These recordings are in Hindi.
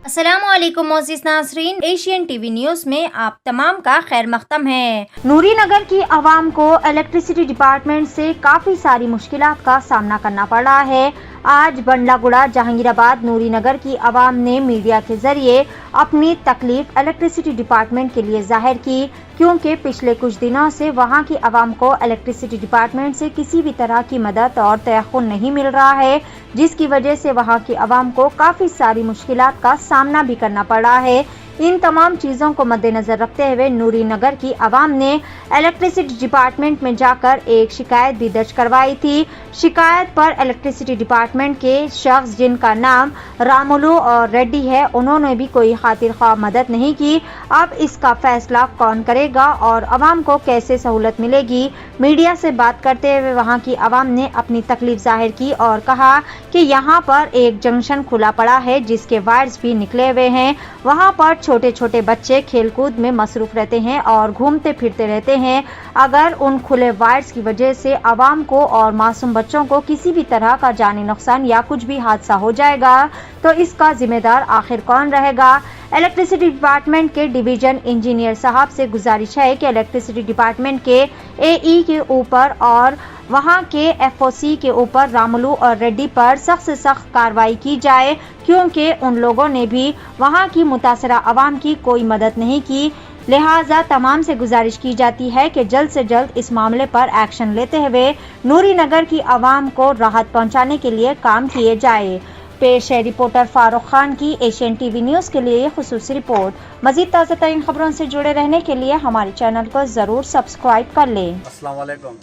अस्सलामुअलैकुम मोअज़्ज़िज़ नाज़रीन, एशियन टीवी न्यूज़ में आप तमाम का खैर मक़दम है। नूरी नगर की आवाम को इलेक्ट्रिसिटी डिपार्टमेंट से काफ़ी सारी मुश्किलात का सामना करना पड़ रहा है। आज बंडलागुड़ा जहांगीराबाद नूरी नगर की आवाम ने मीडिया के जरिए अपनी तकलीफ इलेक्ट्रिसिटी डिपार्टमेंट के लिए जाहिर की, क्योंकि पिछले कुछ दिनों से वहां की आवाम को इलेक्ट्रिसिटी डिपार्टमेंट से किसी भी तरह की मदद और तयख्खुन नहीं मिल रहा है, जिसकी वजह से वहां की आवाम को काफ़ी सारी मुश्किलात का सामना भी करना पड़ रहा है। इन तमाम चीज़ों को मद्देनजर रखते हुए नूरी नगर की आवाम ने इलेक्ट्रिसिटी डिपार्टमेंट में जाकर एक शिकायत भी दर्ज करवाई थी। शिकायत पर इलेक्ट्रिसिटी डिपार्टमेंट के शख्स जिनका नाम रामुलु और रेड्डी है, उन्होंने भी कोई खातिर ख्वाह मदद नहीं की। अब इसका फैसला कौन करेगा और आवाम को कैसे सहूलत मिलेगी? मीडिया से बात करते हुए वहां की आवाम ने अपनी तकलीफ जाहिर की और कहा कि यहाँ पर एक जंक्शन खुला पड़ा है जिसके वायर्स भी निकले हुए हैं। वहाँ पर छोटे छोटे बच्चे खेलकूद में मसरूफ रहते हैं और घूमते फिरते रहते हैं। अगर उन खुले वायर्स की वजह से आवाम को और मासूम बच्चों को किसी भी तरह का जानी नुकसान या कुछ भी हादसा हो जाएगा तो इसका जिम्मेदार आखिर कौन रहेगा? इलेक्ट्रिसिटी डिपार्टमेंट के डिवीजन इंजीनियर साहब से गुजारिश है कि इलेक्ट्रिसिटी डिपार्टमेंट के एई के ऊपर और वहां के एफओसी के ऊपर रामुलु और रेड्डी पर सख्त से सख्त कार्रवाई की जाए, क्योंकि उन लोगों ने भी वहां की मुतासरा आवाम की कोई मदद नहीं की। लिहाजा तमाम से गुजारिश की जाती है कि जल्द से जल्द इस मामले पर एक्शन लेते हुए नूरी नगर की आवाम को राहत पहुंचाने के लिए काम किए जाए। पेश है रिपोर्टर फारूक खान की एशियन टीवी न्यूज़ के लिए खुसूसी रिपोर्ट। मजीद ताज़ा तरीन खबरों से जुड़े रहने के लिए हमारे चैनल को ज़रूर सब्सक्राइब कर लें। अस्सलाम वालेकुम,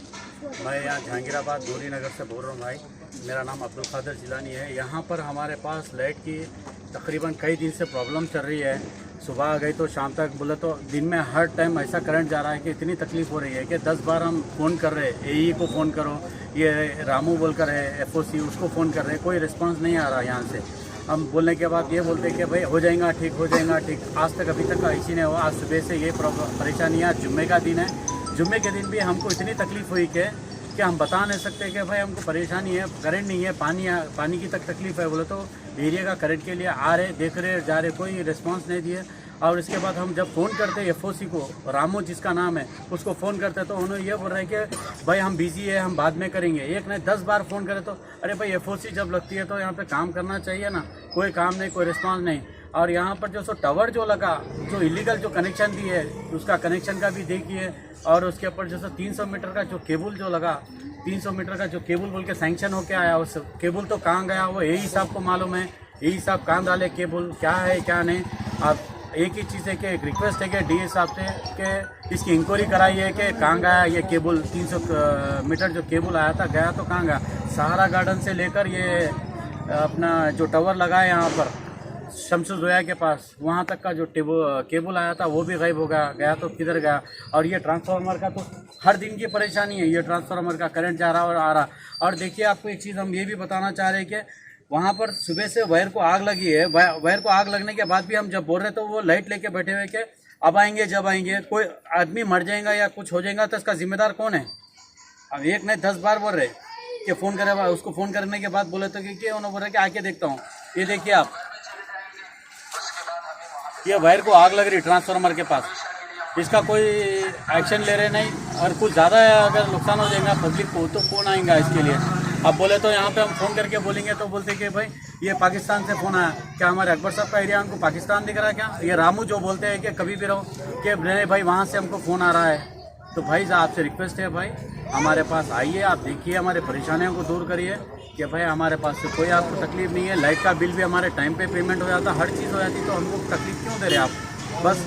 मैं यहाँ जहांगीराबाद नूरी नगर से बोल रहा हूँ भाई। मेरा नाम अब्दुल कादिर जिलानी है। यहाँ पर हमारे पास लाइट की तकरीबन कई दिन से प्रॉब्लम चल रही है। सुबह आ गई तो शाम तक, बोले तो दिन में हर टाइम ऐसा करंट जा रहा है कि इतनी तकलीफ़ हो रही है कि 10 बार हम फ़ोन कर रहे हैं। एई को फ़ोन करो, ये रामू बोल कर है एफओसी, उसको फ़ोन कर रहे हैं, कोई रिस्पांस नहीं आ रहा यहाँ से। हम बोलने के बाद ये बोलते हैं कि भाई हो जाएगा ठीक, हो जाएगा ठीक। आज तक अभी तक ऐसी नहीं हुआ। आज सुबह से ये परेशानी है। आज जुम्मे का दिन है। जुम्मे के दिन भी हमको इतनी तकलीफ़ हुई कि हम बता नहीं सकते कि भाई हमको परेशानी है, करंट नहीं है, पानी की तक तकलीफ़ है। बोले तो एरिया का करंट के लिए आ रहे, देख रहे, जा रहे, कोई रिस्पांस नहीं दिए। और इसके बाद हम जब फ़ोन करते एफओसी को, रामू जिसका नाम है, उसको फ़ोन करते तो उन्होंने ये बोल रहे हैं कि भाई हम बिज़ी है, हम बाद में करेंगे। एक नहीं 10 बार फ़ोन करे तो अरे भाई एफओसी जब लगती है तो यहाँ पे काम करना चाहिए ना। कोई काम नहीं, कोई रिस्पांस नहीं। और यहाँ पर जो टावर जो लगा, जो इलीगल जो कनेक्शन दी है, उसका कनेक्शन का भी देखिए। और उसके ऊपर जो 300 मीटर का जो केबल जो लगा, 300 मीटर का जो केबल बोल के सैंक्शन होके आया, उस केबल तो कहाँ गया वो यही साहब को मालूम है। यही साहब कहाँ डाले केबल, क्या है क्या नहीं। अब एक ही चीज़ है कि एक रिक्वेस्ट है कि डीए साहब से कि इसकी इंक्वायरी कराइए कि कहाँ गया ये केबल। 300 मीटर जो केबल आया था, गया तो कहाँ गया? सहारा गार्डन से लेकर ये अपना जो टावर लगा है यहाँ पर शमसु जोया के पास, वहाँ तक का जो केबल आया था वो भी गायब हो गया तो किधर गया? और ये ट्रांसफार्मर का तो हर दिन की परेशानी है। ये ट्रांसफार्मर का करंट जा रहा और आ रहा। और देखिए, आपको एक चीज़ हम ये भी बताना चाह रहे हैं कि वहाँ पर सुबह से वायर को आग लगी है। वायर को आग लगने के बाद भी हम जब बोल रहे तो वो लाइट लेके बैठे हुए कि अब आएंगे जब आएंगे। कोई आदमी मर जाएगा या कुछ हो जाएगा तो इसका जिम्मेदार कौन है? अब एक नहीं 10 बार बोल रहे कि फ़ोन करे। उसको फ़ोन करने के बाद बोले तो कि उन्होंने बोल रहे कि आके देखता हूँ। ये देखिए आप, ये वायर को आग लग रही ट्रांसफार्मर के पास, इसका कोई एक्शन ले रहे नहीं। और कुछ ज़्यादा अगर नुकसान हो जाएगा पब्लिक को तो कौन आएगा इसके लिए? अब बोले तो यहाँ पे हम फ़ोन करके बोलेंगे तो बोलते कि भाई ये पाकिस्तान से फ़ोन आया। क्या हमारे अकबर साहब का एरिया हमको पाकिस्तान दिख रहा है क्या? ये रामू जो बोलते हैं कि कभी भी रहो कि नहीं भाई वहाँ से हमको फ़ोन आ रहा है। तो भाई आपसे रिक्वेस्ट है भाई, हमारे पास आइए, आप देखिए, हमारे परेशानियों को दूर करिए कि भाई हमारे पास से कोई आपको तकलीफ़ नहीं है। लाइट का बिल भी हमारे टाइम पे पेमेंट हो जाता, हर चीज़ हो जाती, तो हमको तकलीफ़ क्यों दे रहे आप? बस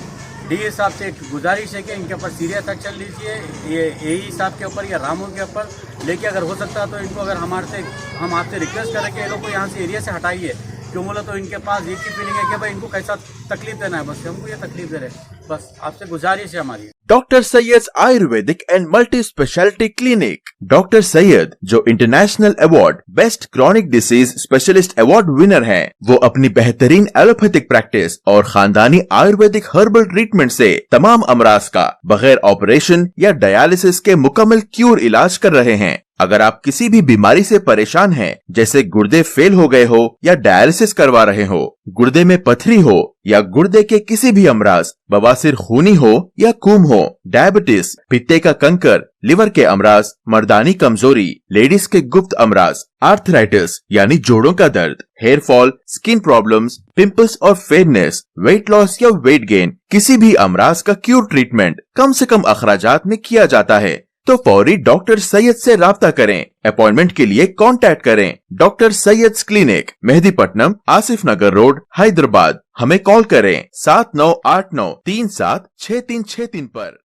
डीए साहब से एक गुजारिश है कि इनके ऊपर सीरियस एक्शन लीजिए। ये एई साहब के ऊपर या रामू के ऊपर लेके अगर हो सकता है तो इनको, अगर हम आपसे रिक्वेस्ट करें कि ये लोग को यहाँ से एरिया से हटाइए। क्यों बोला तो इनके पास एक ही फीलिंग है कि भाई इनको कैसा तकलीफ देना है, बस हमको ये तकलीफ दे रहे। बस आपसे गुजारिश है हमारी। Doctor Syed Ayurvedic and multi speciality clinic. Doctor Syed जो international award best chronic disease specialist award winner हैं, वो अपनी बेहतरीन एलोपैथिक प्रैक्टिस और खानदानी आयुर्वेदिक हर्बल ट्रीटमेंट से तमाम अमराज का बगैर ऑपरेशन या डायलिसिस के मुकम्मल क्यूर इलाज कर रहे हैं। अगर आप किसी भी बीमारी से परेशान हैं, जैसे गुर्दे फेल हो गए हो या डायलिसिस करवा रहे हो, गुर्दे में पथरी हो या गुर्दे के किसी भी अमराज, बवासीर खूनी हो या कुम हो, डायबिटीज, पित्ते का कंकर, लिवर के अमराज, मर्दानी कमजोरी, लेडीज के गुप्त अमराज, आर्थराइटिस यानी जोड़ों का दर्द, hair fall, skin problems, pimples और फेयरनेस, वेट लॉस या वेट गेन, किसी भी अमराज का क्यूर ट्रीटमेंट कम से कम अखराजात में किया जाता है। तो फौरी डॉक्टर सैयद से राब्ता करें। अपॉइंटमेंट के लिए कांटेक्ट करें डॉक्टर सैयद्स क्लिनिक, मेहदीपट्टनम, आसिफ नगर रोड, हैदराबाद। हमें कॉल करें 7989376363 पर।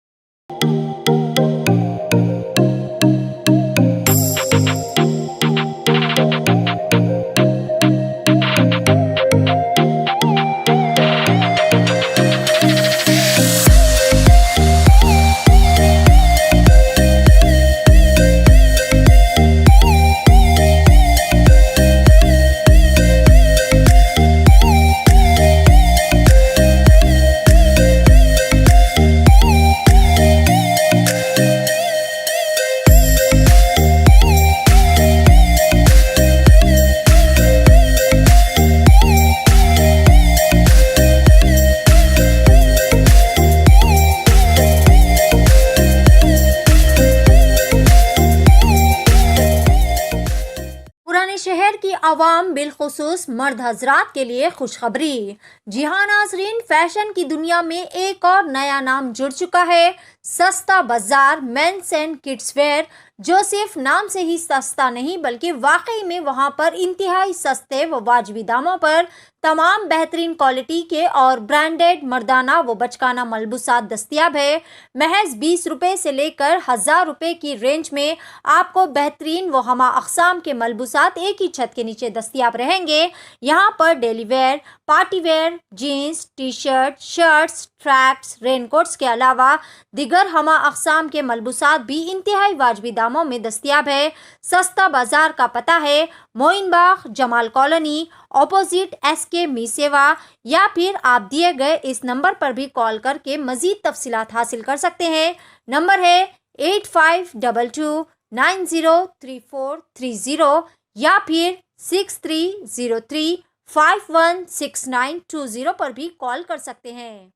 शहर की आवाम बिलखुसूस मर्द हजरात के लिए खुशखबरी। जी हाँ नाजरीन, फैशन की दुनिया में एक और नया नाम जुड़ चुका है, सस्ता बाजार मेंस एंड किड्स वेयर, जो सिर्फ नाम से ही सस्ता नहीं बल्कि वाकई में वहां पर इंतहाई सस्ते व वाजबी दामों पर तमाम बेहतरीन क्वालिटी के और ब्रांडेड मर्दाना व बचकाना मलबूसात दस्तियाब है। महज 20 रुपए से लेकर 1000 रुपए की रेंज में आपको बेहतरीन व हमा अक़साम के मलबूसात एक ही छत के नीचे दस्तियाब रहेंगे। यहाँ पर daily wear, party wear, jeans, T-shirt, shirts, tracks, raincoats के अलावा दिगर हमा अक़साम के मलबूसात भी इंतहाई वाजबी दामों में दस्तियाब है। सस्ता बाजार का पता है Moin Bagh, Jamal colony, opposite SK MeeSeva, या फिर आप दिए गए इस नंबर पर भी कॉल करके मजीद तफसीलात हासिल कर सकते हैं। नंबर है 8522903430 या फिर 6303516920 पर भी कॉल कर सकते हैं।